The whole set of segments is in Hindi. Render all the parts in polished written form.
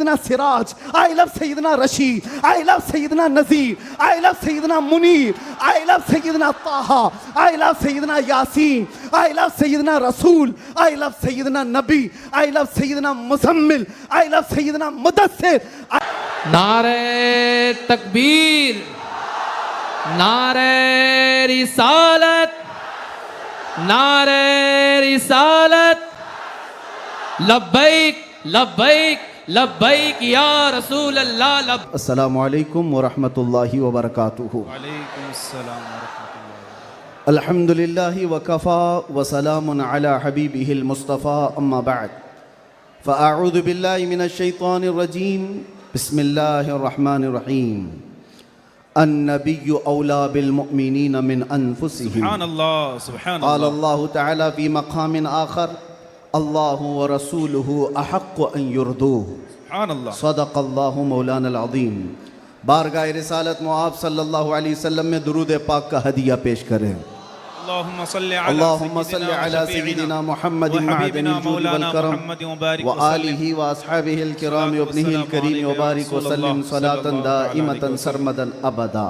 सैयदना सिराज, आई लव सैयदना रशीद, आई लव सैयदना नज़ीर, आई लव सैयदना मुनीर, आई लव सैयदना ताहा, आई लव सैयदना यासीन, आई लव सैयदना रसूल, आई लव सैयदना नबी, आई लव सैयदना मुज़म्मिल, आई लव सैयदना मुदस्सिर। नारे तकबीर, नारे रिसालत, नारे रिसालत, लब्बैक लब्बैक लब्बैक या रसूल अल्लाह। अस्सलामु अलैकुम व रहमतुल्लाहि व बरकातुहू। वालेकुम अस्सलाम व रहमतुल्लाह। अल्हम्दुलिल्लाहि व कफ़ा व सलामुन अला हबीबिहिल मुस्तफ़ा, अम्मा बअद। फ़अऊज़ु बिल्लाहि मिनश शैतानिर रजीम, बिस्मिल्लाहिर रहमानिर रहीम। अन्नबिय्यु औला बिल मुअमिनीन मिन अनफुसिहिम। सुभानअल्लाह सुभानअल्लाह। क़ाल अल्लाहु तआला फ़ी मक़ामिन आख़र, अल्लाहु व रसूलुहु अहक़्क़ु अन युरदूह। सुभानअल्लाह। सदक़ल्लाहु मौलाना अज़ीम। बारगाह रिसालत मुआब सल्लल्लाहु अलैहि वसल्लम में दुरूद पाक का हदिया पेश करें। अल्लाहुम्मा सल्लि अला सय्यिदिना मुहम्मदिन मअदनिल जूद वल करम व आलिहि व अस्हाबिहिल किराम व इब्निहिल करीम व बारिक व सल्लिम सलातन दाइमतन सरमदन अबदा।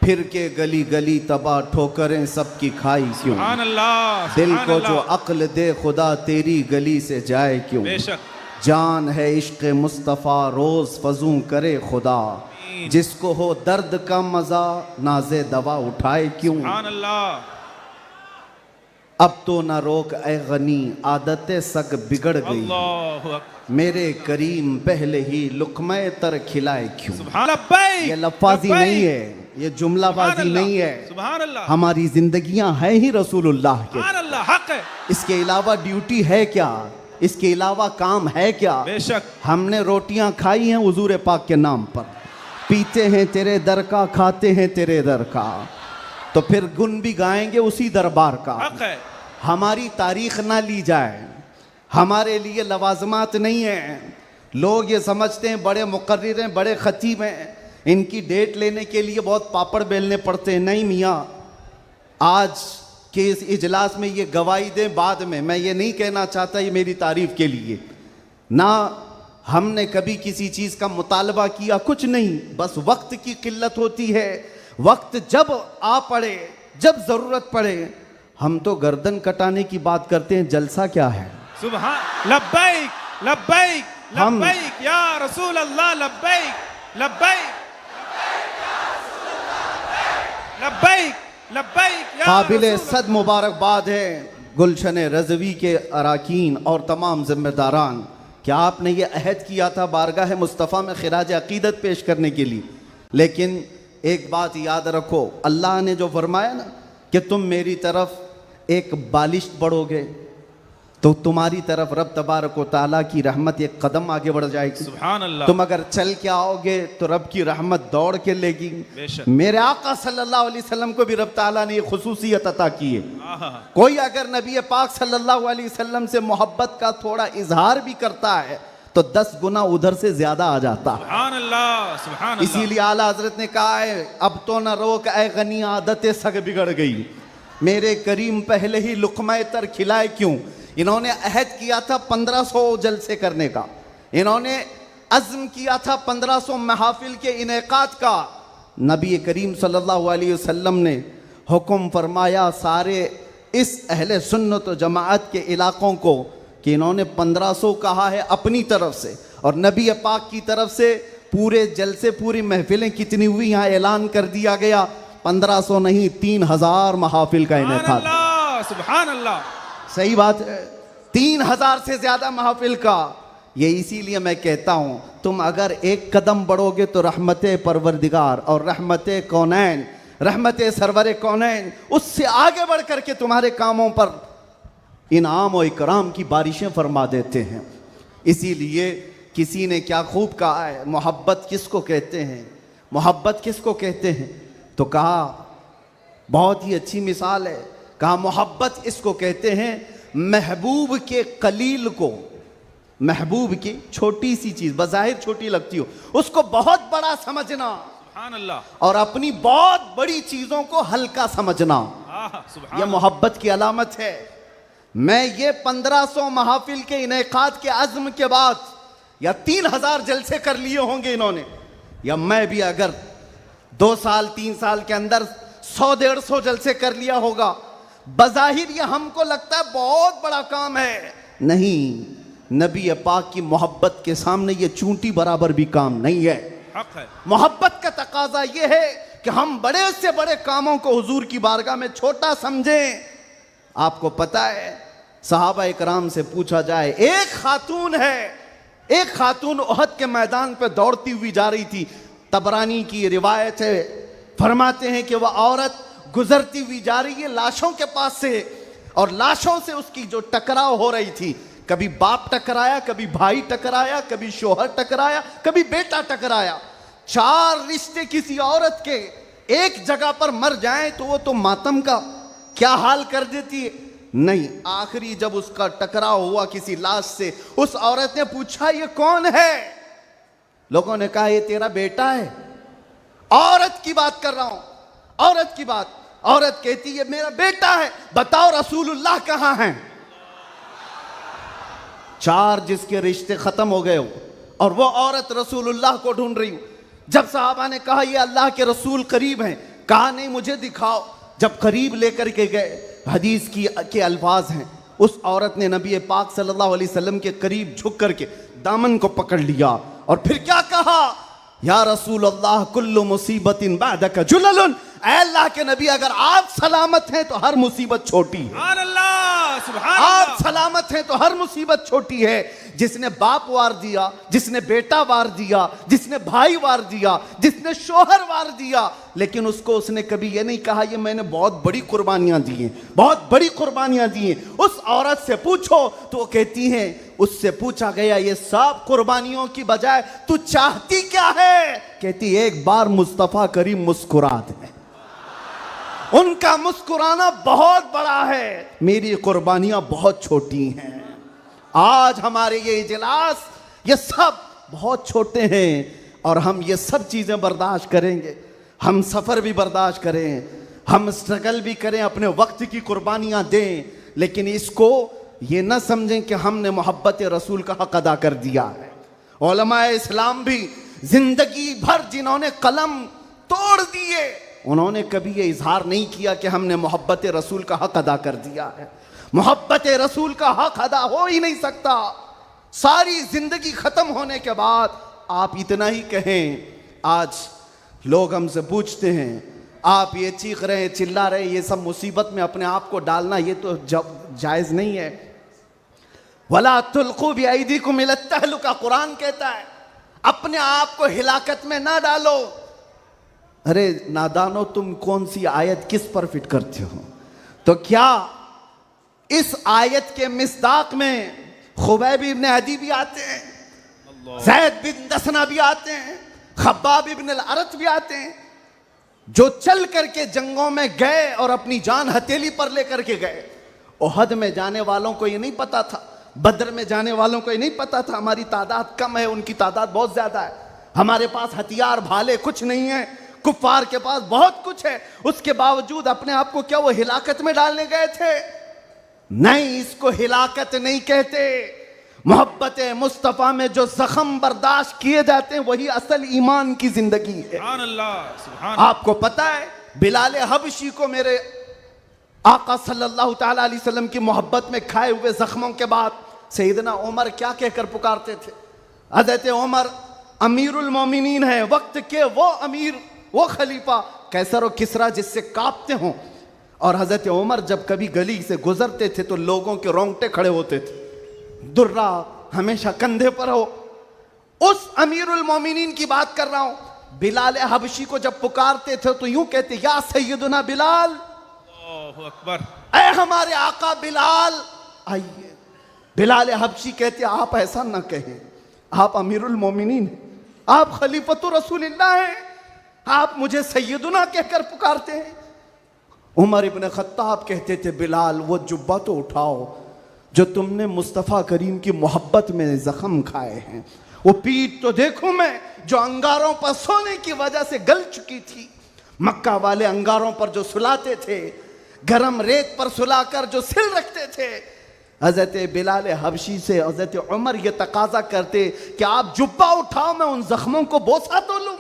फिर के गली गली तबाह ठोकरें सबकी खाई क्यों, सुभानअल्लाह। दिल को जो अक्ल दे खुदा तेरी गली से जाए क्यों। बेशक जान है इश्क़ मुस्तफ़ा रोज़ फजूं करे खुदा, जिसको हो दर्द का मज़ा नाज़े दवा उठाए क्यों। सुभानअल्लाह। अब तो न रोक ए गनी आदतें सग बिगड़ गई, अल्लाहु अकबर। मेरे करीम पहले ही लुक़्मे तर खिलाए क्यों। सुभानअल्लाह। ये लफ़ाज़ी नहीं है, ये जुमलाबाजी नहीं है, सुभानअल्लाह। हमारी जिंदगियां हैं ही रसूलुल्लाह के। सुभानअल्लाह हक है। इसके अलावा ड्यूटी है क्या, इसके अलावा काम है क्या। बेशक हमने रोटियां खाई हैं हुजूर पाक के नाम पर, पीते हैं तेरे दर का, खाते हैं तेरे दर का, तो फिर गुन भी गाएंगे उसी दरबार का। हक है। हमारी तारीख ना ली जाए, हमारे लिए लवाजमात नहीं है। लोग ये समझते हैं बड़े मुकर्रिर हैं, बड़े खतीब हैं, इनकी डेट लेने के लिए बहुत पापड़ बेलने पड़ते हैं। नहीं मियाँ, आज के इस इजलास में ये गवाही दें बाद में, मैं ये नहीं कहना चाहता ये मेरी तारीफ के लिए ना, हमने कभी किसी चीज़ का मुतालबा किया, कुछ नहीं, बस वक्त की किल्लत होती है। वक्त जब आ पड़े, जब ज़रूरत पड़े, हम तो गर्दन कटाने की बात करते हैं, जलसा क्या है। सुभान लब्बैक लब्बैक लब्बैक या रसूल अल्लाह, लब्बैक लब्बैक लब्बैक लब्बैक या काबिल सद मुबारकबाद है गुलशन रज़वी के अराकीन और तमाम जिम्मेदारान, क्या आपने ये अहद किया था बारगाह मुस्तफ़ा में खिराज अक़ीदत पेश करने के लिए। लेकिन एक बात याद रखो, अल्लाह ने जो फरमाया ना कि तुम मेरी तरफ एक बालिश बढ़ोगे तो तुम्हारी तरफ रब तबारक व तआला की रहमत एक कदम आगे बढ़ जाएगी। सुभानअल्लाह। तुम अगर चल के आओगे तो रब की रहमत दौड़ के लेगी। बेशक। मेरे आका सल्लल्लाहु अलैहि वसल्लम को भी रब ताला ने ये खुसूसियत अता की है। कोई अगर नबी पाक सल्लल्लाहु अलैहि वसल्लम से मोहब्बत का थोड़ा इजहार भी करता है तो 10 गुना उधर से ज्यादा आ जाता है। सुभानअल्लाह सुभानअल्लाह। इसीलिए आला हजरत ने कहा है, अब तो न रोक ए गनी आदतें सग बिगड़ गई, मेरे करीम पहले ही लुक़्मे तर खिलाए क्यों। इन्होंने अहद किया था 1500 जलसे करने का, इन्होंने अज़्म किया था 1500 महफिल के इनेकात का। नबी करीम सल्लल्लाहु अलैहि वसल्लम ने हुक्म फरमाया सारे इस अहले सुन्नत व जमाअत के इलाक़ों को कि इन्होंने 1500 कहा है अपनी तरफ से, और नबी पाक की तरफ से पूरे जलसे पूरी महफिलें कितनी हुई यहाँ ऐलान कर दिया गया, 1500 नहीं 3000 महफिल का इनेकात। सुभानअल्लाह। सही बात है, 3000 से ज्यादा महफिल का। ये इसीलिए मैं कहता हूँ तुम अगर एक कदम बढ़ोगे तो रहमत परवरदिगार और रहमत कौनैन, रहमत सरवर कौनैन उससे आगे बढ़ करके तुम्हारे कामों पर इनाम और इकराम की बारिशें फरमा देते हैं। इसीलिए किसी ने क्या खूब कहा है, मोहब्बत किसको कहते हैं, मोहब्बत किसको कहते हैं, तो कहा बहुत ही अच्छी मिसाल है, कहा मोहब्बत इसको कहते हैं महबूब के कलील को, महबूब की छोटी सी चीज बज़ाहिर छोटी लगती हो उसको बहुत बड़ा समझना, सुभान अल्लाह, और अपनी बहुत बड़ी चीजों को हल्का समझना, यह मोहब्बत की अलामत है। मैं ये 1500 महफिल के इनेकाद के अज़्म के बाद या 3000 जलसे कर लिए होंगे इन्होंने, या मैं भी अगर 2 साल 3 साल के अंदर 100-150 जलसे कर लिया होगा, बज़ाहिर ये हमको लगता है बहुत बड़ा काम है। नहीं, नबी पाक की मोहब्बत के सामने ये चूंटी बराबर भी काम नहीं है। हक है। मोहब्बत का तकाजा ये है कि हम बड़े से बड़े कामों को हुजूर की बारगाह में छोटा समझें। आपको पता है, सहाबा इकराम से पूछा जाए, एक खातून उहद के मैदान पे दौड़ती हुई जा रही थी, तबरानी की रिवायत है, फरमाते हैं कि वह औरत गुजरती हुई जा रही है लाशों के पास से, और लाशों से उसकी जो टकराव हो रही थी, कभी बाप टकराया, कभी भाई टकराया, कभी शोहर टकराया, कभी बेटा टकराया। 4 रिश्ते किसी औरत के एक जगह पर मर जाएं तो वो तो मातम का क्या हाल कर देती है। नहीं, आखिरी जब उसका टकराव हुआ किसी लाश से, उस औरत ने पूछा ये कौन है? लोगों ने कहा ये तेरा बेटा है। औरत की बात कर रहा हूं, औरत की बात। औरत कहती है मेरा बेटा है, बताओ रसूलुल्लाह कहां हैं? 4 जिसके रिश्ते खत्म हो गए हो और वो औरत रसूलुल्लाह को ढूंढ रही हूं। जब साहबा ने कहा ये अल्लाह के रसूल करीब हैं, कहा नहीं मुझे दिखाओ। जब करीब लेकर के गए, हदीस के अल्फाज हैं, उस औरत ने नबी पाक सल्लल्लाहु अलैहि वसल्लम के करीब झुक करके दामन को पकड़ लिया और फिर क्या कहा, या रसूल अल्लाह कुल्लु मुसीबतिन बादका जुललुन, ऐ अल्लाह के नबी अगर आप सलामत हैं तो हर मुसीबत छोटी है। सुभान अल्लाह, सुभान आप अल्लाह। सलामत हैं तो हर मुसीबत छोटी है। जिसने बाप वार दिया, जिसने बेटा वार दिया, जिसने भाई वार दिया, जिसने शोहर वार दिया, लेकिन उसको उसने कभी ये नहीं कहा ये मैंने बहुत बड़ी कुर्बानियां दी हैं, बहुत बड़ी कुर्बानियां दी हैं। उस औरत से पूछो तो वो कहती है, उससे पूछा गया ये सब कुर्बानियों की बजाय तू चाहती क्या है? कहती एक बार मुस्तफा करीम मुस्कुरा दे। उनका मुस्कुराना बहुत बड़ा है, मेरी कुर्बानियां बहुत छोटी हैं। आज हमारे ये इजलास, ये सब बहुत छोटे हैं और हम ये सब चीजें बर्दाश्त करेंगे। हम सफर भी बर्दाश्त करें, हम स्ट्रगल भी करें, अपने वक्त की कुर्बानियां दें, लेकिन इसको ये ना समझें कि हमने मोहब्बत रसूल का हक अदा कर दिया है। उलमाए इस्लाम भी जिंदगी भर जिन्होंने कलम तोड़ दिए, उन्होंने कभी ये इजहार नहीं किया कि हमने मोहब्बत रसूल का हक अदा कर दिया है। मोहब्बत रसूल का हक अदा हो ही नहीं सकता। सारी जिंदगी खत्म होने के बाद आप इतना ही कहें। आज लोग हमसे पूछते हैं, आप ये चीख रहे हैं, चिल्ला रहे हैं, ये सब मुसीबत में अपने आप को डालना ये तो जायज नहीं है। वला तुल्कू बिअयदीकुम इला तहलुका, कुरान कहता है अपने आप को हिलाकत में ना डालो। अरे नादानो, तुम कौन सी आयत किस पर फिट करते हो? तो क्या इस आयत के मिस्दाक में खुबैब इब्न अदी भी आते हैं, ज़ैद बिन दसना भी आते हैं, खब्बाब इब्न अल-अरत भी आते हैं, जो चल करके जंगों में गए और अपनी जान हथेली पर लेकर के गए। ओहद में जाने वालों को ये नहीं पता था, बद्र में जाने वालों को ये नहीं पता था हमारी तादाद कम है, उनकी तादाद बहुत ज्यादा है, हमारे पास हथियार भाले कुछ नहीं है, कुफ्फार के पास बहुत कुछ है। उसके बावजूद अपने आप को क्या वो हिलाकत में डालने गए थे? नहीं, इसको हिलाकत नहीं कहते। मोहब्बत मुस्तफ़ा में जो जख्म बर्दाश्त किए जाते हैं वही असल ईमान की जिंदगी है। सुभान अल्लाह, सुभान। आपको पता है बिलाल हबशी को मेरे आका सल्लल्लाहु ताला अलैहि वसल्लम की मोहब्बत में खाए हुए जख्मों के बाद सैयदना उमर क्या कहकर पुकारते थे? हज़रत उमर अमीरुल मोमिनीन है, वक्त के वो अमीर, वो खलीफा, कैसर और किसरा जिससे कांपते हों। और हज़रत उमर जब कभी गली से गुजरते थे तो लोगों के रोंगटे खड़े होते थे, दुर्रा हमेशा कंधे पर हो। उस अमीरुल मोमिनीन की बात कर रहा हूं। बिलाल हबशी को जब पुकारते थे तो यूं कहते, या सैयदुना बिलाल, अल्लाहु अकबर, ऐ हमारे आका बिलाल आइए। बिलाल हबशी कहते, आप ऐसा ना कहें, आप अमीरुल मोमिनीन हैं, आप खलीफतुर रसूलिल्लाह हैं, आप मुझे सैयदुना कहकर पुकारते हैं। उमर इब्न खत्ताब कहते थे, बिलाल वो जुब्बा तो उठाओ जो तुमने मुस्तफ़ा करीम की मोहब्बत में जख्म खाए हैं, वो पीठ तो देखूं मैं जो अंगारों पर सोने की वजह से गल चुकी थी। मक्का वाले अंगारों पर जो सुलाते थे, गरम रेत पर सुलाकर जो सिल रखते थे, हजरत बिलाल हबशी से हजरत उमर ये तकाजा करते कि आप जुब्बा उठाओ, मैं उन जख्मों को बोसा तो लूं।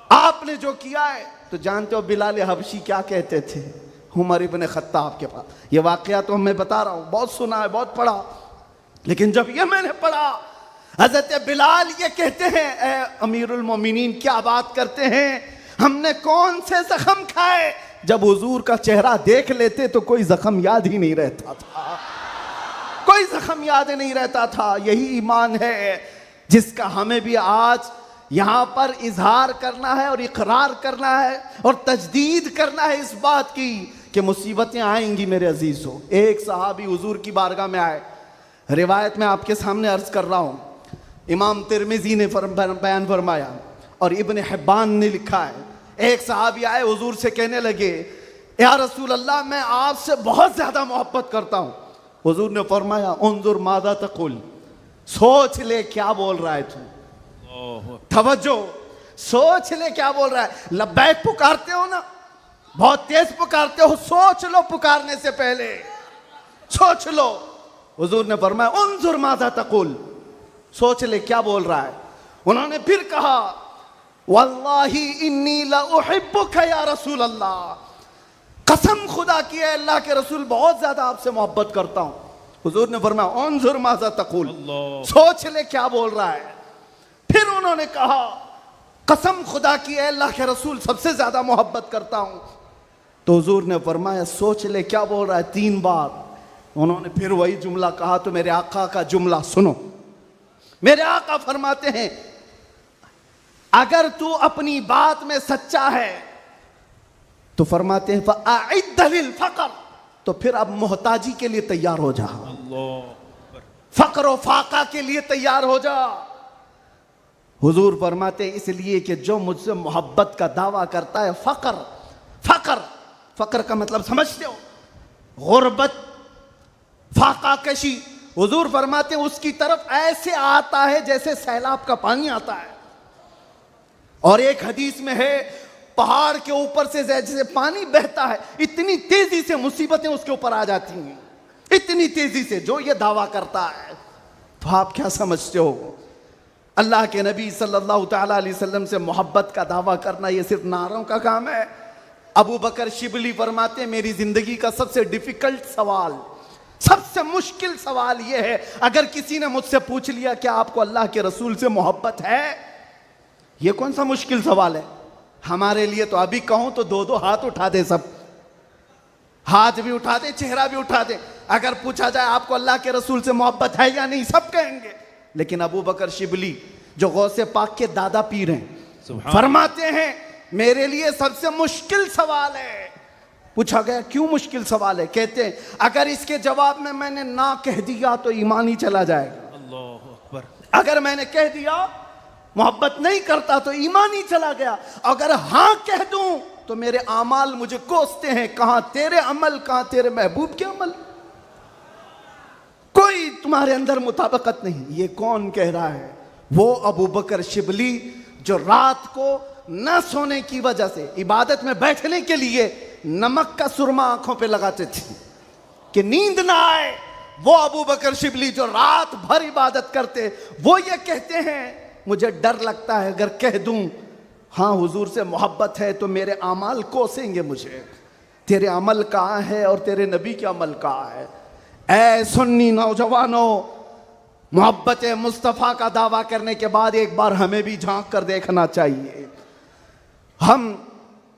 आपने जो किया है, तो जानते हो बिलाल हबशी क्या कहते थे उमर इब्न खत्ताब के पास? ये वाकया तो मैं बता रहा हूं, बहुत सुना है, बहुत पढ़ा, लेकिन जब ये मैंने पढ़ा, हजरत बिलाल ये कहते हैं, ए अमीरुल मोमिनीन क्या बात करते हैं, हमने कौन से जख्म खाए? जब हुजूर का चेहरा देख लेते तो कोई जख्म याद ही नहीं रहता था, कोई जख्म याद नहीं रहता था। यही ईमान है जिसका हमें भी आज यहां पर इजहार करना है और इकरार करना है और तजदीद करना है इस बात की कि मुसीबतें आएंगी मेरे अजीजों। एक सहाबी हुजूर की बारगाह में आए, रिवायत में आपके सामने अर्ज कर रहा हूं, इमाम तिरमिजी ने बयान फरमाया और इब्न हिब्बान ने लिखा है। एक सहाबी आए, हुजूर से कहने लगे, या रसूल अल्लाह, मैं आपसे बहुत ज्यादा मोहब्बत करता हूं। हुजूर ने फरमाया, उन्जुर मादा तकुल, सोच ले क्या बोल रहा है तू, तवज्जो, सोच ले क्या बोल रहा है। लब्बैक पुकारते हो ना, बहुत तेज पुकारते हो, सोच लो पुकारने से पहले, सोच लो। हुजूर ने फरमाया, उन्जुर मादा तकुल, सोच ले क्या बोल रहा है। उन्होंने फिर कहा, वल्लाही इन्नी ला उहिब्बुका या रसूल अल्लाह, कसम खुदा की है अल्लाह के रसूल, बहुत ज्यादा आपसे मोहब्बत करता हूं। हुजूर ने फरमाया, उन्जुर माज़ा तकुल, सोच ले क्या बोल रहा है। फिर उन्होंने कहा, कसम खुदा की है अल्लाह के रसूल, सबसे ज्यादा मोहब्बत करता हूं। तो हुजूर ने फरमाया, सोच ले क्या बोल रहा है, 3 बार। उन्होंने फिर वही जुमला कहा। तो मेरे आका का जुमला सुनो, मेरे आका फरमाते हैं, अगर तू अपनी बात में सच्चा है तो फरमाते हैं फ़अइद्द लिल फ़क़र, तो फिर अब मोहताजी के लिए तैयार हो जा, फक्र व फाका के लिए तैयार हो जा। हुजूर फरमाते हैं, इसलिए कि जो मुझसे मोहब्बत का दावा करता है, फक्र, फक्र, फक्र का मतलब समझते हो, गुर्बत, फाका कशी। हुजूर फरमाते हैं, उसकी तरफ ऐसे आता है जैसे सैलाब का पानी आता है। और एक हदीस में है, पहाड़ के ऊपर से जैसे पानी बहता है, इतनी तेजी से मुसीबतें उसके ऊपर आ जाती हैं, इतनी तेजी से, जो ये दावा करता है। तो आप क्या समझते हो, अल्लाह के नबी सल्लल्लाहु तआला अलैहि वसल्लम से मोहब्बत का दावा करना ये सिर्फ नारों का काम है? अबू बकर शिबली फरमाते हैं, मेरी जिंदगी का सबसे डिफिकल्ट सवाल, सबसे मुश्किल सवाल यह है, अगर किसी ने मुझसे पूछ लिया कि आपको अल्लाह के रसूल से मोहब्बत है, यह कौन सा मुश्किल सवाल है हमारे लिए? तो अभी कहूं तो 2-2 हाथ उठा दे, सब हाथ भी उठा दे, चेहरा भी उठा दे। अगर पूछा जाए आपको अल्लाह के रसूल से मोहब्बत है या नहीं, सब कहेंगे। लेकिन अबू बकर शिबली जो गौसे पाक के दादा पीर हैं, फरमाते हैं, मेरे लिए सबसे मुश्किल सवाल है। पूछा गया, क्यों मुश्किल सवाल है? कहते हैं, अगर इसके जवाब में मैंने ना कह दिया तो ईमान ही चला जाएगा। अल्लाहु अकबर। अगर मैंने कह दिया मोहब्बत नहीं करता तो ईमान ही चला गया। अगर हां कह दूं तो मेरे अमाल मुझे कोसते हैं, कहां तेरे अमल, कहां तेरे महबूब के अमल, कोई तुम्हारे अंदर मुताबिकत नहीं। ये कौन कह रहा है? वो अबू बकर शिबली जो रात को न सोने की वजह से इबादत में बैठने के लिए नमक का सुरमा आंखों पे लगाते थे कि नींद ना आए। वो अबू बकर शिबली जो रात भर इबादत करते, वो ये कहते हैं, मुझे डर लगता है अगर कह दूं हाँ हुजूर से मोहब्बत है तो मेरे अमाल कोसेंगे मुझे। तेरे अमल कहाँ है और तेरे नबी के अमल कहाँ है? ऐ सुन्नी नौजवानों, मोहब्बत मुस्तफ़ा का दावा करने के बाद एक बार हमें भी झांक कर देखना चाहिए। हम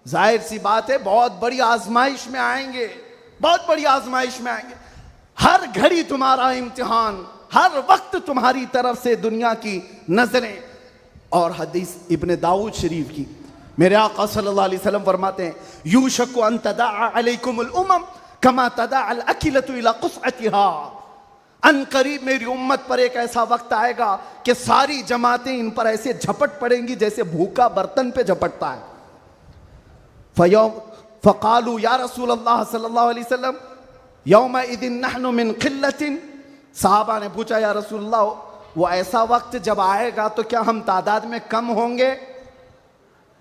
जाहिर सी बात है बहुत बड़ी आजमाइश में आएंगे, बहुत बड़ी आजमाइश में आएंगे। हर घड़ी तुम्हारा इम्तिहान, हर वक्त तुम्हारी तरफ से दुनिया की नजरें। और हदीस इब्ने दाऊद शरीफ की, मेरे आका सल्लल्लाहु अलैहि वसल्लम फरमाते हैं, यूशकु अन तदाअ अलैकुमुल उमम कमा तदाअल अकिलतु इला कुसअतिहा। अन करीब मेरी उम्मत पर एक ऐसा वक्त आएगा कि सारी जमातें इन पर ऐसे झपट पड़ेंगी जैसे भूखा बर्तन पे झपटता है। फ़क़ालू या रसूल अल्लाह सल्लल्लाहु अलैहि वसल्लम यौमइदिन नहनु मिन क़िल्लतिन। साहबा ने पूछा, या रसूल अल्लाह, वो ऐसा वक्त जब आएगा तो क्या हम तादाद में कम होंगे?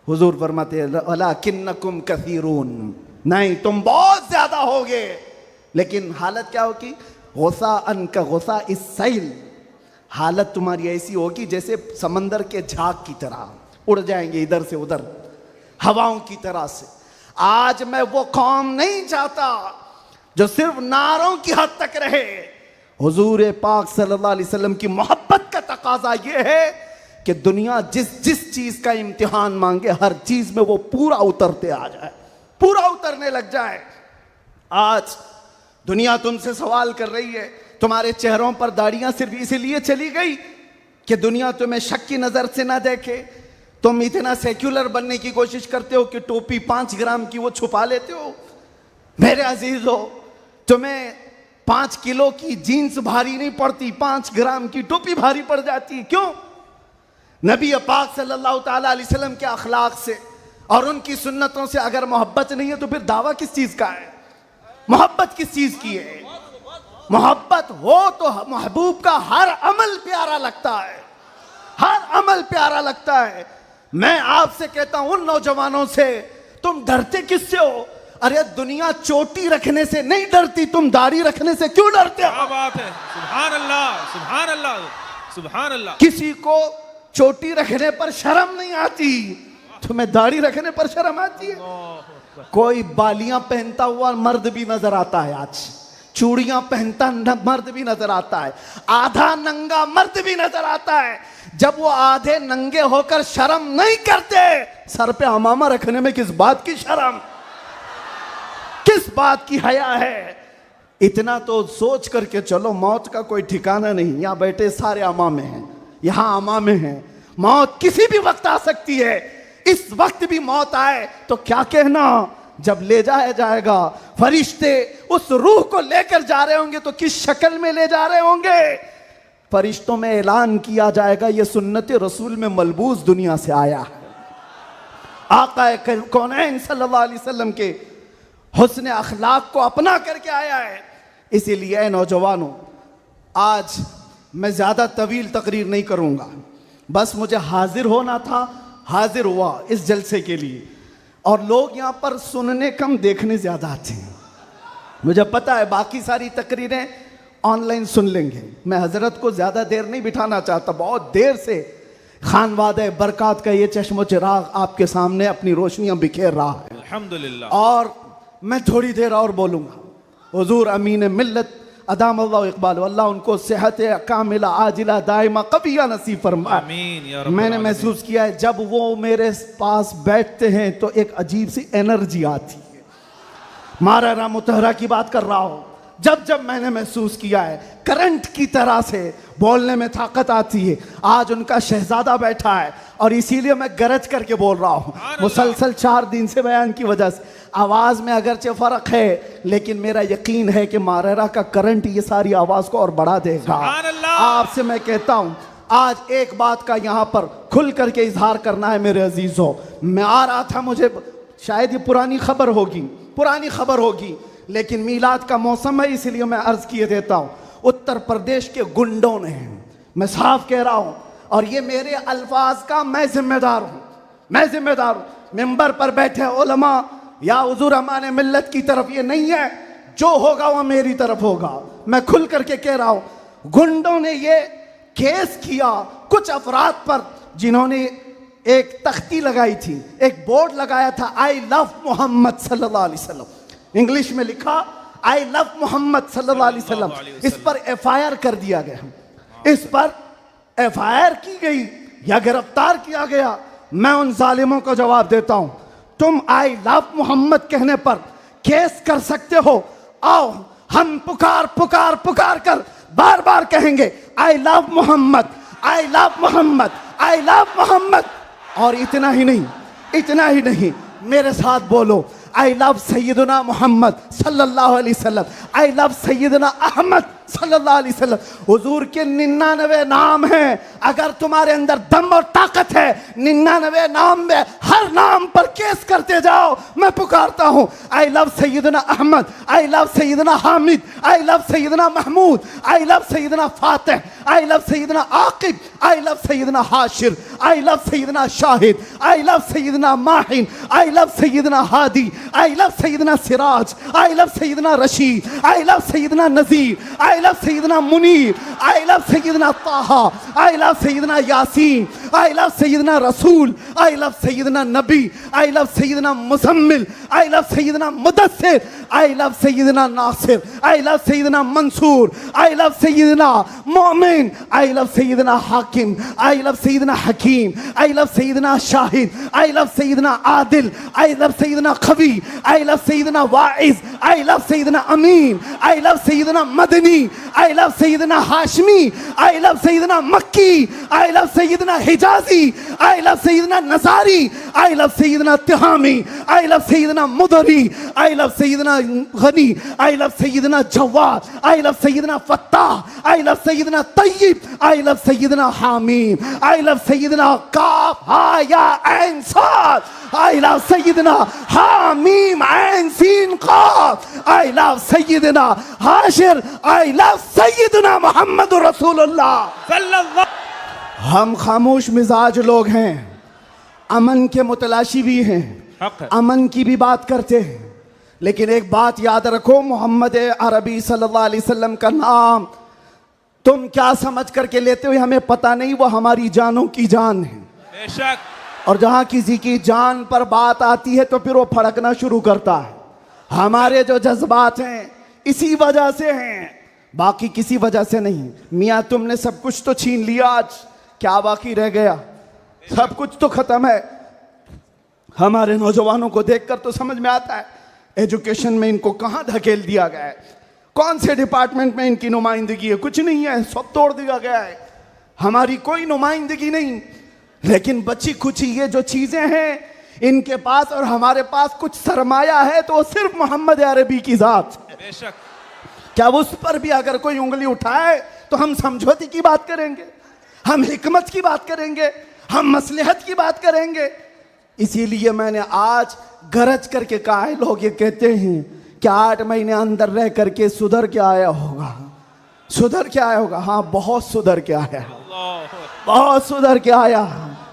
हुजूर फरमाते हैं, वलाकिन्नकुम कसीरून, नहीं तुम बहुत ज्यादा होगे। लेकिन हालत क्या होगी? गुस्सा अन का गुस्सा इस सैल, हालत तुम्हारी ऐसी होगी जैसे समंदर के झाग की तरह, उड़ जाएंगे इधर से उधर हवाओं की तरह से। आज मैं वो कौम नहीं चाहता जो सिर्फ नारों की हद तक रहे। हुजूर पाक सल्लल्लाहु अलैहि वसल्लम की मोहब्बत का तकाजा ये है कि दुनिया जिस जिस चीज का इम्तिहान मांगे हर चीज में वो पूरा उतरते आ जाए, पूरा उतरने लग जाए। आज दुनिया तुमसे सवाल कर रही है, तुम्हारे चेहरों पर दाढ़ियां सिर्फ इसलिए चली गई कि दुनिया तुम्हें शक की नजर से ना देखे। तुम इतना सेक्युलर बनने की कोशिश करते हो कि टोपी 5 ग्राम की वो छुपा लेते हो। मेरे अजीजों, तुम्हें 5 किलो की जीन्स भारी नहीं पड़ती, 5 ग्राम की टोपी भारी पड़ जाती है। क्यों? नबी पाक सल्लल्लाहु ताला अलैहि वसल्लम के अखलाक से और उनकी सुन्नतों से अगर मोहब्बत नहीं है तो फिर दावा किस चीज का है? मोहब्बत किस चीज की है? मोहब्बत हो तो महबूब का हर अमल प्यारा लगता है, हर अमल प्यारा लगता है। मैं आपसे कहता हूं, उन नौजवानों से, तुम डरते किससे हो? अरे दुनिया चोटी रखने से नहीं डरती, तुम दाढ़ी रखने से क्यों डरते हो? क्या बात है, सुभान अल्लाह, सुभान अल्लाह, सुभान अल्लाह। किसी को चोटी रखने पर शर्म नहीं आती, तुम्हें दाढ़ी रखने पर शर्म आती है? कोई बालियां पहनता हुआ मर्द भी नजर आता है, आज चूड़ियां पहनता मर्द भी नजर आता है, आधा नंगा मर्द भी नजर आता है। जब वो आधे नंगे होकर शर्म नहीं करते, सर पे अमामा रखने में किस बात की शर्म, किस बात की हया है? इतना तो सोच करके चलो, मौत का कोई ठिकाना नहीं। यहां बैठे सारे अमामे हैं, यहां अमामे हैं, मौत किसी भी वक्त आ सकती है। इस वक्त भी मौत आए तो क्या कहना, जब ले जाया जाएगा फरिश्ते उस रूह को लेकर जा रहे होंगे तो किस शक्ल में ले जा रहे होंगे? फरिश्तों में ऐलान किया जाएगा, ये सुन्नत रसूल में मलबूस दुनिया से आया है। आका कौनैन सल्लल्लाहु अलैहि वसल्लम के हुस्न अखलाक को अपना करके आया है। इसीलिए नौजवानों, आज मैं ज्यादा तवील तकरीर नहीं करूंगा, बस मुझे हाजिर होना था, हाजिर हुआ इस जलसे के लिए। और लोग यहाँ पर सुनने कम, देखने ज्यादा आते हैं। मुझे पता है बाकी सारी तकरीरें ऑनलाइन सुन लेंगे। मैं हजरत को ज्यादा देर नहीं बिठाना चाहता, बहुत देर से खानवादे बरकात का ये चश्मो चिराग आपके सामने अपनी रोशनियां बिखेर रहा है, अल्हम्दुलिल्लाह। और मैं थोड़ी देर और बोलूंगा। हुजूर अमीन मिल्लत अदाम अल्लाह इकबाल, अल्लाह उनको सेहत कामिला आजिला दाइमा कबिया नसीब फरमाए। आमीन या रब्बल मैंने आलमीन। महसूस किया है जब वो मेरे पास बैठते हैं तो एक अजीब सी एनर्जी आती है। मारा मुतहरा की बात कर रहा हूं, जब जब मैंने महसूस किया है करंट की तरह से बोलने में ताकत आती है। आज उनका शहजादा बैठा है और इसीलिए मैं गरज करके बोल रहा हूं। मुसलसल 4 दिन से बयान की वजह से आवाज में अगरचे फर्क है, लेकिन मेरा यकीन है कि मारेरा का करंट ये सारी आवाज को और बढ़ा देगा। आपसे मैं कहता हूं, आज एक बात का यहां पर खुल करके इजहार करना है मेरे अजीजों। मैं आ रहा था, मुझे शायद ये पुरानी खबर होगी, लेकिन मीलाद का मौसम है इसलिए मैं अर्ज किए देता हूं। उत्तर प्रदेश के गुंडों ने, मैं साफ कह रहा हूं, और ये मेरे अल्फाज का मैं जिम्मेदार हूं। मिंबर पर बैठे उलमा या हुजूर अमाने मिल्लत की तरफ ये नहीं है, जो होगा वो मेरी तरफ होगा। मैं खुल करके कह रहा हूं, गुंडों ने ये केस किया कुछ अफराद पर जिन्होंने एक तख्ती लगाई थी, एक बोर्ड लगाया था, आई लव मोहम्मद सल्लल्लाहु अलैहि वसल्लम, इंग्लिश में लिखा आई लव मोहम्मद सल्लल्लाहु अलैहि वसल्लम। इस पर FIR कर दिया गया, इस पर FIR की गई या गिरफ्तार किया गया। मैं उन जालिमों को जवाब देता हूं, तुम आई लव मोहम्मद कहने पर केस कर सकते हो, आओ हम पुकार कर बार बार कहेंगे I love Mohammad, I love Mohammad, I love Mohammad. और इतना ही नहीं, मेरे साथ बोलो, आई लव सैयदना मोहम्मद सल्लल्लाहु अलैहि वसल्लम, आई लव सैयदना अहमद सल्लल्लाहु अलैहि वसल्लम। हुजूर के 99 नाम हैं। अगर तुम्हारे अंदर दम और ताकत है, 99 नाम में हर नाम पर केस करते जाओ। मैं पुकारता हूं, आई लव सैयदना अहमद, आई लव सैयदना हामिद, आई लव सैयदना महमूद, आई लव सैयदना फातिह, आई लव सैयदना आकिब, आई लव सैयदना हाशिर, आई लव सैयदना शाहिद, आई लव सैयदना माहिन, आई लव सैयदना हादी, आई लव सैयदना सिराज, आई लव सैयदना रशीद, आई लव सैयदना नजीर, आई लव सैयदना मुनीर, आई लव सैयदना ताहा, आई लव सैयदना यासीन, आई लव सैयदना रसूल, आई लव सैयदना नबी, आई लव सैयदना मुजम्मिल, आई लव सैयदना मुदस्सिर, आई लव सैयदना नासिर, आई लव सैयदना मंसूर, आई लव सैयदना मोमिन, आई लव सैयदना हाकिम, आई लव सैयदना हकीम, आई लव सैयदना शाहिद, आई लव सैयदना आदिल, आई लव सैयदना खवी, आई लव सैयदना वाइज, आई लव सैयदना अमीन, आई लव सैयदना मदनी, आई लव सैयदना हाशमी, आई लव सैयदना मक्की, आई लव सैयदना हिजाजी, आई लव सैयदना नजारी, आई लव सैयदना तिहामी, आई लव सैयदना मुदरी, आई लव सैयदना गनी, आई लव सैयदना जवाद, आई लव सैयदना फत्ताह, आई लव सैयदना तय्यब, आई लव सैयदना हामीम, आई लव सैयदना काफ हा या ऐन साद, आई लव सैयदना हामीम ऐन सीन काफ, आई लव सैयदना हाशिर, आई लव सैयदना मोहम्मद रसूलुल्लाह सल्लल्लाहु। हम खामोश मिजाज लोग हैं, अमन के मुतलाशी भी हैं, हक है। अमन की भी बात करते हैं, लेकिन एक बात याद रखो, मोहम्मद अरबी सल्लल्लाहु अलैहि वसल्लम का नाम तुम क्या समझ करके लेते हो हमें पता नहीं, वो हमारी जानों की जान है। बेशक। और जहां किसी की जान पर बात आती है तो फिर वो फड़कना शुरू करता है। हमारे जो जज्बात हैं इसी वजह से हैं, बाकी किसी वजह से नहीं। मियाँ तुमने सब कुछ तो छीन लिया, आज क्या बाकी रह गया? सब कुछ तो खत्म है। हमारे नौजवानों को देखकर तो समझ में आता है एजुकेशन में इनको कहां धकेल दिया गया है, कौन से डिपार्टमेंट में इनकी नुमाइंदगी है? कुछ नहीं है, सब तोड़ दिया गया है, हमारी कोई नुमाइंदगी नहीं। लेकिन बची खुची ये जो चीजें हैं इनके पास और हमारे पास कुछ सरमाया है तो वो सिर्फ मोहम्मद अरबी की जात है। बेशक। क्या उस पर भी अगर कोई उंगली उठाए तो हम समझौते की बात करेंगे, हम हिकमत की बात करेंगे, हम मसलहत की बात करेंगे। इसीलिए मैंने आज गरज करके कहा है, लोग ये कहते हैं कि 8 महीने अंदर रह करके सुधर के आया होगा, सुधर के आया होगा। हाँ, बहुत सुधर के आया, बहुत सुधर के आया।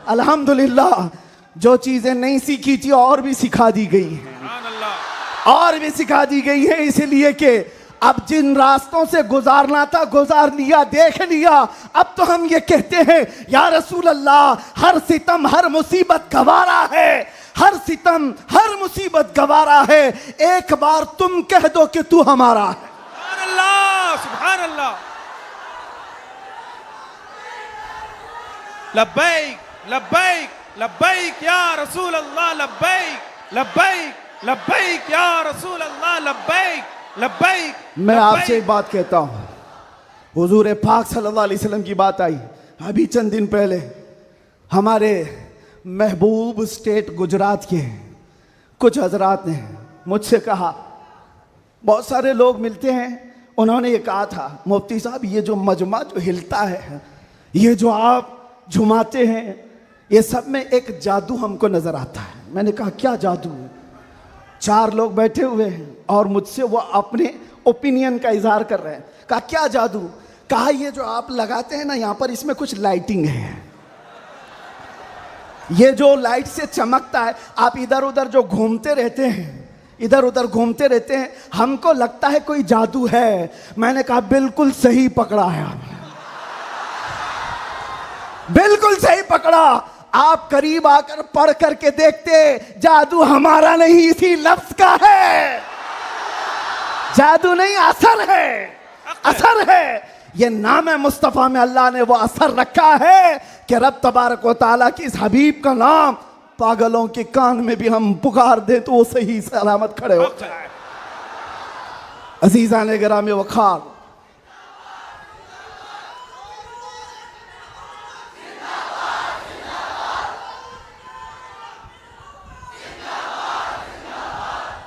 अल्हम्दुलिल्लाह, जो चीजें नहीं सीखी थी और भी सिखा दी गई हैं, और भी सिखा दी गई है। इसलिए कि अब जिन रास्तों से गुजारना था गुजार लिया, देख लिया। अब तो हम ये कहते हैं या रसूल अल्लाह, हर सितम हर मुसीबत गवारा है, हर सितम हर मुसीबत गवारा है, एक बार तुम कह दो कि तू हमारा है। सुभान अल्लाह, सुभान अल्लाह। लब्बैक लब्बैक लब्बैक या रसूल अल्लाह, लब्बैक लब्बैक लब्बैक या रसूल अल्लाह, लब्बैक लब्बैक। मैं आपसे एक बात कहता हूं, हुजूर पाक सल्लल्लाहु अलैहि वसल्लम की बात आई अभी चंद दिन पहले। हमारे महबूब स्टेट गुजरात के कुछ हजरात ने मुझसे कहा, बहुत सारे लोग मिलते हैं, उन्होंने ये कहा था, मुफ्ती साहब ये जो मजमा जो हिलता है, ये जो आप झुमाते हैं, ये सब में एक जादू हमको नजर आता है। मैंने कहा क्या जादू? 4 लोग बैठे हुए हैं और मुझसे वो अपने ओपिनियन का इजहार कर रहे हैं। कहा क्या जादू? कहा ये जो आप लगाते हैं ना यहाँ पर, इसमें कुछ लाइटिंग है, ये जो लाइट से चमकता है, आप इधर उधर जो घूमते रहते हैं, इधर उधर घूमते रहते हैं, हमको लगता है कोई जादू है। मैंने कहा बिल्कुल सही पकड़ा है आपने, बिल्कुल सही पकड़ा। आप करीब आकर पढ़ करके देखते, जादू हमारा नहीं इसी लफ्ज का है, जादू नहीं असर है, असर है। ये नाम है मुस्तफा में अल्लाह ने वो असर रखा है कि रब तबारक व तआला की इस हबीब का नाम पागलों के कान में भी हम पुकार दे तो वो सही सलामत खड़े हो जाए। अजीज़ान गिरामी वखार,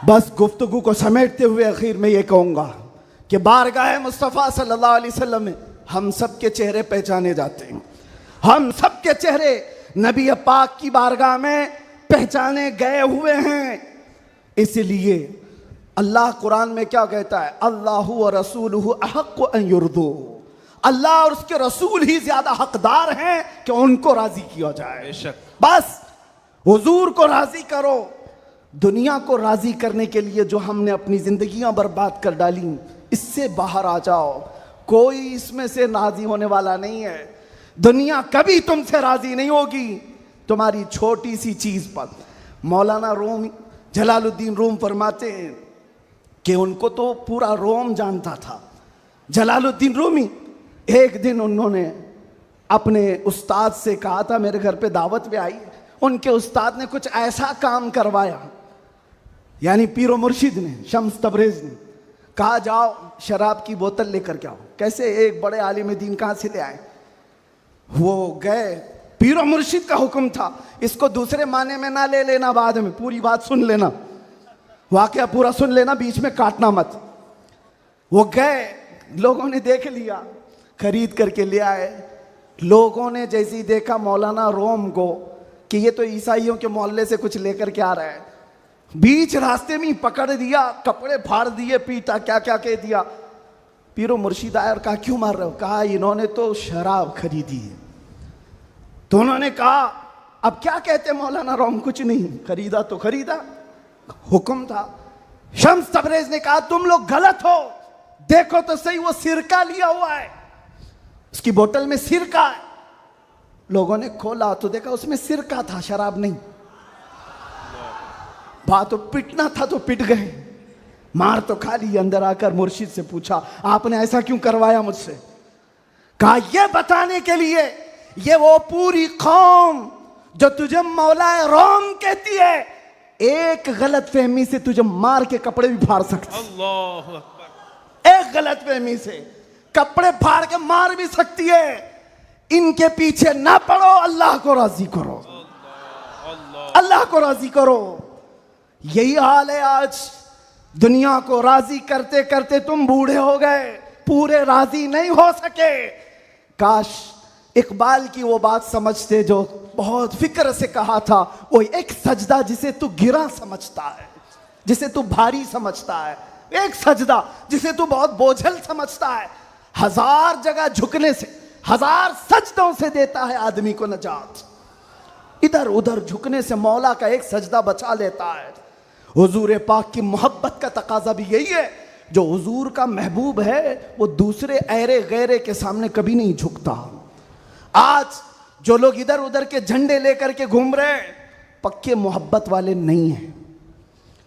बस गुफ्तगू को समेटते हुए आखिर में ये कहूँगा, कि बारगाह मुस्तफ़ा सल्लल्लाहु अलैहि वसल्लम में हम सब के चेहरे पहचाने जाते हैं। हम सब के चेहरे नबी पाक की बारगाह में पहचाने गए हुए हैं। इसलिए अल्लाह कुरान में क्या कहता है, अल्लाहु व रसूलुहु अहक्कु अन युर्दू, अल्लाह और उसके रसूल ही ज्यादा हकदार हैं कि उनको राजी किया जाए। बेशक। बस हुजूर को राजी करो। दुनिया को राजी करने के लिए जो हमने अपनी जिंदगियां बर्बाद कर डाली, इससे बाहर आ जाओ। कोई इसमें से राजी होने वाला नहीं है। दुनिया कभी तुमसे राजी नहीं होगी तुम्हारी छोटी सी चीज पर। मौलाना रूम जलालुद्दीन रूम फरमाते हैं कि उनको तो पूरा रोम जानता था। जलालुद्दीन रूमी, एक दिन उन्होंने अपने उस्ताद से कहा था, मेरे घर पे दावत पे आई, उनके उस्ताद ने कुछ ऐसा काम करवाया, यानी पीरो मुर्शिद ने, शम्स तबरेज ने कहा जाओ शराब की बोतल लेकर के आओ। कैसे एक बड़े आलिम दीन कहाँ से ले आए? वो गए, पीरो मुर्शिद का हुक्म था, इसको दूसरे माने में ना ले लेना, बाद में पूरी बात सुन लेना, वाकया पूरा सुन लेना, बीच में काटना मत। वो गए, लोगों ने देख लिया, खरीद करके ले आए। लोगों ने जैसे ही देखा मौलाना रोम को कि ये तो ईसाइयों के मोहल्ले से कुछ लेकर के आ रहा है, बीच रास्ते में ही पकड़ दिया, कपड़े फाड़ दिए, पीटा, क्या क्या कह दिया। पीरो मुर्शिद आया और कहा क्यों मार रहे हो? कहा इन्होंने तो शराब खरीदी है। तो उन्होंने कहा अब क्या कहते मौलाना रोम? कुछ नहीं, खरीदा तो खरीदा, हुक्म था। शम्स तबरेज ने कहा तुम लोग गलत हो, देखो तो सही, वो सिरका लिया हुआ है, उसकी बोतल में सिरका है। लोगों ने खोला तो देखा उसमें सिरका था, शराब नहीं। बात तो पिटना था तो पिट गए, मार तो खा ली। अंदर आकर मुर्शिद से पूछा आपने ऐसा क्यों करवाया मुझसे? कहा यह बताने के लिए, ये वो पूरी कौम जो तुझे मौलाए रोम कहती है, एक गलत फहमी से तुझे मार के कपड़े भी फाड़ सकती। अल्लाह अकबर। एक गलत फहमी से कपड़े फाड़ के मार भी सकती है। इनके पीछे ना पड़ो, अल्लाह को राजी करो, अल्लाह को राजी करो। यही हाल है आज। दुनिया को राजी करते करते तुम बूढ़े हो गए, पूरे राजी नहीं हो सके। काश इकबाल की वो बात समझते जो बहुत फिक्र से कहा था, वो एक सजदा जिसे तू गिरा समझता है, जिसे तू भारी समझता है, एक सजदा जिसे तू बहुत बोझल समझता है, हजार जगह झुकने से, हजार सजदों से देता है आदमी को नजात। इधर उधर झुकने से मौला का एक सजदा बचा लेता है। हुजूर पाक की मोहब्बत का तकाजा भी यही है। जो हुजूर का महबूब है वो दूसरे ऐरे गैरे के सामने कभी नहीं झुकता। आज जो लोग इधर उधर के झंडे लेकर के घूम रहे हैं, पक्के मोहब्बत वाले नहीं हैं।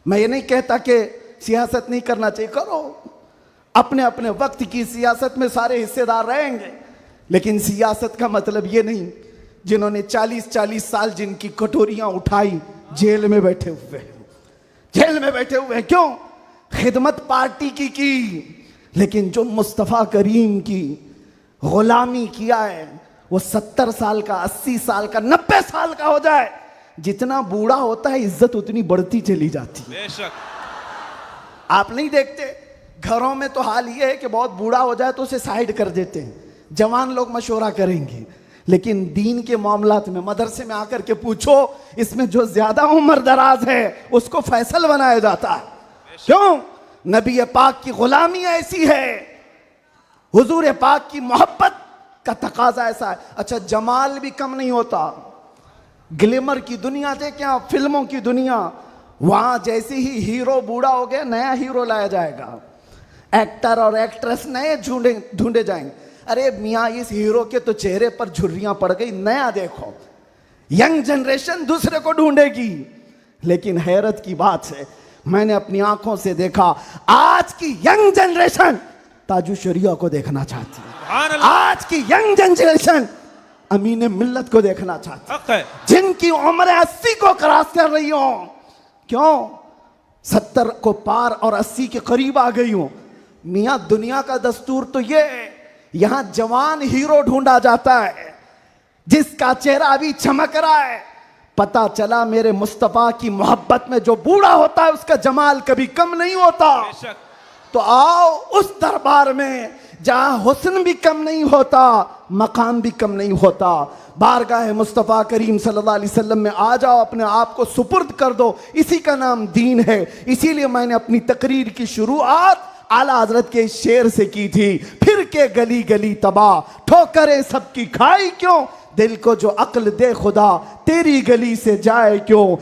मैं ये नहीं कहता कि सियासत नहीं करना चाहिए, करो, अपने अपने वक्त की सियासत में सारे हिस्सेदार रहेंगे, लेकिन सियासत का मतलब ये नहीं जिन्होंने 40-40 साल जिनकी कटोरियां उठाई जेल में बैठे हुए हैं, जेल में बैठे हुए हैं। क्यों? खिदमत पार्टी की, लेकिन जो मुस्तफ़ा करीम की गुलामी किया है, वो 70 साल का, 80 साल का, 90 साल का हो जाए, जितना बूढ़ा होता है इज्जत उतनी बढ़ती चली जाती है। बेशक। आप नहीं देखते घरों में तो हाल ये है कि बहुत बूढ़ा हो जाए तो उसे साइड कर देते हैं, जवान लोग मशवरा करेंगे, लेकिन दीन के मामलात में मदरसे में आकर के पूछो, इसमें जो ज्यादा उम्र दराज है उसको फैसल बनाया जाता है। क्यों? नबी पाक की गुलामी ऐसी है, हुजूर पाक की मोहब्बत का तकाजा ऐसा है। अच्छा, जमाल भी कम नहीं होता। ग्लैमर की दुनिया देखें आप, फिल्मों की दुनिया, वहां जैसे ही हीरो बूढ़ा हो गया नया हीरो लाया जाएगा, एक्टर और एक्ट्रेस नए ढूंढे जाएंगे। अरे मियाँ, इस हीरो के तो चेहरे पर झुर्रियां पड़ गई, नया देखो। यंग जनरेशन दूसरे को ढूंढेगी। लेकिन हैरत की बात है, मैंने अपनी आंखों से देखा, आज की यंग जनरेशन ताजु शरिया को देखना चाहती है। आज की यंग जनरेशन अमीन मिल्लत को देखना चाहती है, जिनकी उम्र 80 को क्रॉस कर रही हो। क्यों? 70 को पार और 80 के करीब आ गई हो। मियाँ, दुनिया का दस्तूर तो ये है, यहां जवान हीरो ढूंढा जाता है जिसका चेहरा अभी चमक रहा है। पता चला मेरे मुस्तफा की मोहब्बत में जो बूढ़ा होता है उसका जमाल कभी कम नहीं होता। तो आओ उस दरबार में जहां हुस्न भी कम नहीं होता, मकाम भी कम नहीं होता। बारगाह मुस्तफ़ा करीम सल्लल्लाहु अलैहि वसल्लम में आ जाओ, अपने आप को सुपुर्द कर दो, इसी का नाम दीन है। इसीलिए मैंने अपनी तकरीर की शुरुआत आला हजरत के इस शेर से की थी, फिर के गली गली तबाह, ठोकरें सबकी खाई क्यों, दिल को जो अक्ल दे खुदा, तेरी गली से जाए क्यों।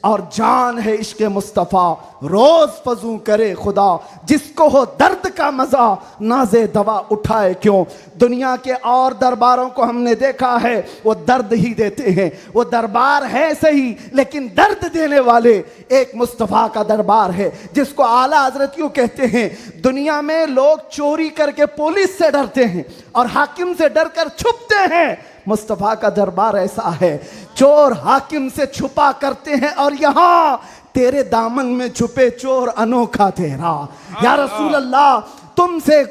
और जान है इश्क मुस्तफ़ा, रोज फजू करे खुदा, जिसको हो दर्द का मजा, नाजे दवा उठाए क्यों। दुनिया के और दरबारों को हमने देखा है, वो दर्द ही देते हैं, वो दरबार है सही लेकिन दर्द देने वाले एक मुस्तफ़ा का दरबार है, जिसको आला हजरत यूं कहते हैं। दुनिया में लोग चोरी करके पुलिस से डरते हैं और हाकिम से डरकर छुपते हैं, मुस्तफ़ा का दरबार ऐसा है, चोर हाकिम से छुपा करते हैं और यहाँ तेरे दामन में छुपे चोर अनोखा तेरा। या रसूल अल्लाह, तुमसे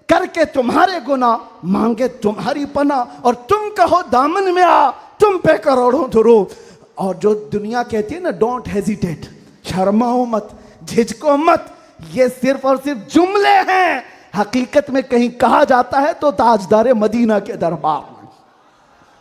करके तुम्हारे गुनाह, मांगे तुम्हारी पना, और तुम कहो दामन में आ, तुम पे करोड़ों दुरूद। और जो दुनिया कहती है ना, डोंट हेजिटेट, शर्माओ मत, झिझको मत, ये सिर्फ और सिर्फ जुमले हैं। हकीकत में कहीं कहा जाता है तो ताजदार मदीना के दरबार में,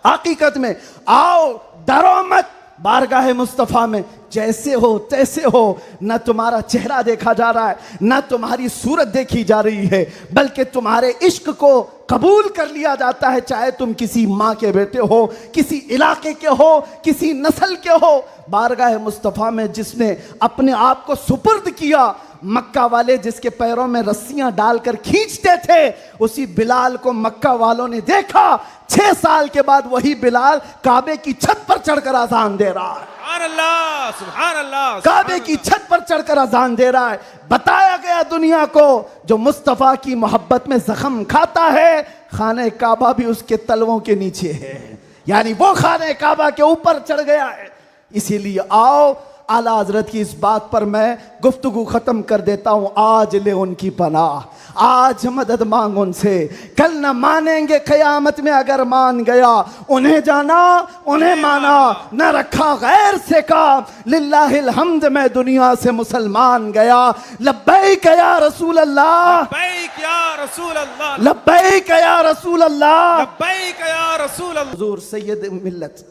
हकीकत में आओ, डरो मत, बारगाह मुस्तफ़ा में जैसे हो तैसे हो। न तुम्हारा चेहरा देखा जा रहा है, न तुम्हारी सूरत देखी जा रही है, बल्कि तुम्हारे इश्क को कबूल कर लिया जाता है, चाहे तुम किसी माँ के बेटे हो, किसी इलाके के हो, किसी नस्ल के हो। बारगाह मुस्तफ़ा में जिसने अपने आप को सुपुर्द किया, मक्का वाले जिसके पैरों में रस्सियां डालकर खींचते थे, उसी बिलाल को मक्का वालों ने देखा। 6 साल के बाद वही बिलाल काबे की छत पर चढ़कर अजान दे रहा है। सुभान अल्लाह, सुभान अल्लाह। काबे की छत पर चढ़कर अजान दे रहा है। बताया गया दुनिया को, जो मुस्तफ़ा की मोहब्बत में जख्म खाता है, खाने काबा भी उसके तलवों के नीचे है, यानी वो खाने काबा के ऊपर चढ़ गया है। इसीलिए आओ, आला हजरत की इस बात पर मैं गुफ्तगू खत्म कर देता हूं। आज ले उनकी पनाह, आज मदद मांग उनसे, कल न मानेंगे क़यामत में अगर मान गया। उन्हें जाना, उन्हें माना, न रखा गैर से काम, लिल्लाहिल हम्द मैं दुनिया से मुसलमान गया। लब्बैक या रसूल अल्लाह, लब्बैक या रसूल अल्लाह, लब्बैक या रसूल अल्लाह, लब्बैक या रसूल अल्लाह। हुजूर सैयद मिल्लत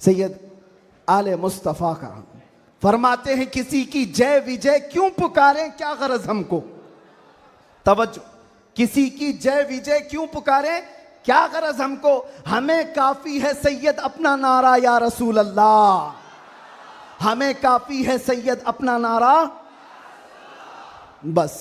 सैयद आले मुस्तफ़ा का फरमाते हैं, किसी की जय विजय क्यों पुकारें, क्या गरज हमको। तवज्जो, किसी की जय विजय क्यों पुकारें, क्या गरज हमको, हमें काफी है सैयद अपना नारा या रसूल अल्लाह, हमें काफी है सैयद अपना नारा। बस